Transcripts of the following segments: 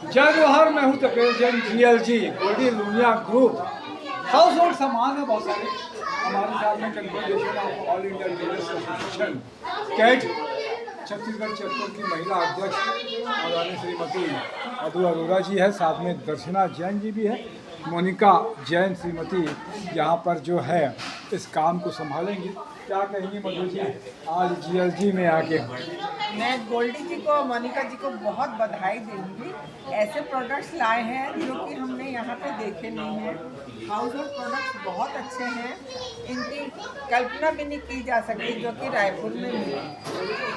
जय जोहर, मैं हूँ Tapesh Jain, GLG Goldi Lunia group. Household सामान है बहुत सारे हमारे साथ में। Confederation of all India dealers association CAT Chhattisgarh chapter की महिला अध्यक्ष आदरणीय श्रीमती मधु अरोरा जी है, साथ में दर्शना जैन जी भी है, मोनिका जैन श्रीमती यहाँ पर जो है इस काम को संभालेंगी। क्या कहेंगी मधु जी आज GLG में आके? मैं गोल्डी जी को, मोनिका जी को बहुत बधाई दूंगी। ऐसे प्रोडक्ट्स लाए हैं जो कि हमने यहाँ पे देखे नहीं हैं। हाउस होल्ड प्रोडक्ट्स बहुत अच्छे हैं, इनकी कल्पना भी नहीं की जा सकती जो कि रायपुर में मिले।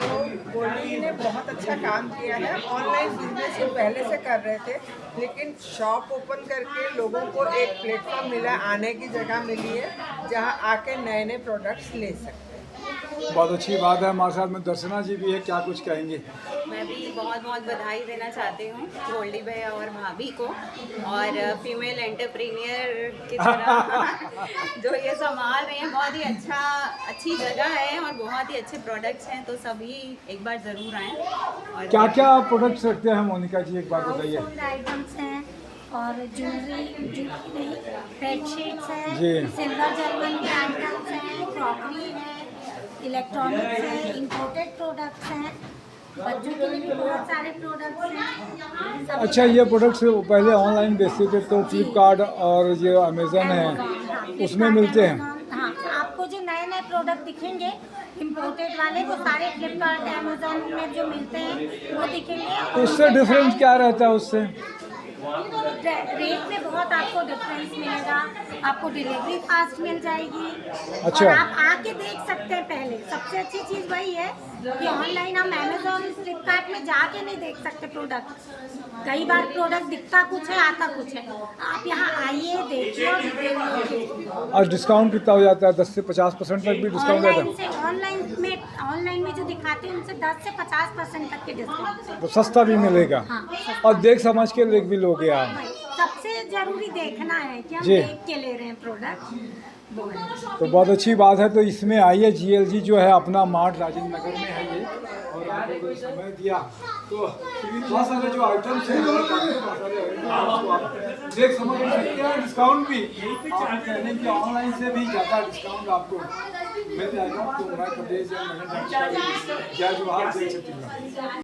तो गोल्डी जी ने बहुत अच्छा काम किया है। ऑनलाइन बिजनेस वो पहले से कर रहे थे, लेकिन शॉप ओपन करके लोगों को एक प्लेटफॉर्म मिला, आने की जगह मिली है जहाँ आके नए नए प्रोडक्ट्स ले सकते हैं। बहुत अच्छी बात है। हमारे साथ में दर्शना जी भी है, क्या कुछ कहेंगे? मैं भी बहुत बहुत बधाई देना चाहती हूँ गोल्डी भैया और भाभी को, और फीमेल एंटरप्रेन्योर की तरह जो ये संभाल रहे हैं। बहुत ही अच्छी जगह है और बहुत ही अच्छे प्रोडक्ट्स हैं, तो सभी एक बार ज़रूर आएँ। और क्या क्या प्रोडक्ट्स रखते हैं मोनिका जी, एक बार बताइए। हाउसहोल्ड आइटम्स हैं और ज्वेलरी नहीं, बेडशीट्स हैं, जी। सिल्वर जर्मन के आइटम्स हैं, क्रॉकरी है, इलेक्ट्रॉनिक्स है, इंपोर्टेड प्रोडक्ट्स हैं, बच्चों के लिए भी बहुत सारे प्रोडक्ट्स हैं। अच्छा, ये प्रोडक्ट्स पहले ऑनलाइन बेचते थे तो फ्लिपकार्ट और जो अमेज़न है उसमें मिलते हैं। हाँ, आपको जो नए नए प्रोडक्ट दिखेंगे इम्पोर्टेड वाले, वो सारे फ्लिपकार्ट अमेज़न में जो मिलते हैं वो दिखेंगे। उससे डिफरेंस क्या रहता है उससे? रेट में बहुत आपको डिफरेंस मिलेगा, आपको डिलीवरी फास्ट मिल जाएगी। अच्छा। और आप आके देख सकते हैं। पहले सबसे अच्छी चीज़ वही है कि ऑनलाइन हम अमेज़ॉन फ्लिपकार्ट में जाके नहीं देख सकते प्रोडक्ट। कई बार प्रोडक्ट दिखता कुछ है, आता कुछ है। आप यहाँ आइए, देखिए और रिव्यू लीजिए। और डिस्काउंट कितना हो जाता है? 10 से 50% तक भी डिस्काउंट रहता है? ऑनलाइन में जो दिखाते हैं उनसे 10 से 50% तक के डिस्काउंट। तो सस्ता भी मिलेगा। हाँ, और देख समझ के लेके भी लोगे आप। सबसे जरूरी देखना है कि हम जी। देख के ले रहे हैं प्रोडक्ट। तो बहुत अच्छी बात है। तो इसमें आइए, GLG जो है अपना मार्ट राजेंद्र नगर में है ये, और आपको कोई समय दिया तो बहुत सारे जो आइटम्स हैं बहुत सारे items आप देख समझ सकते हैं। डिस्काउंट भी आप कहने की ऑनलाइन से भी ज़्यादा डिस्काउंट आपको मिल जाएगा। तो मैं तपेश जैन, जय जोहर, जय छत्तीसगढ़।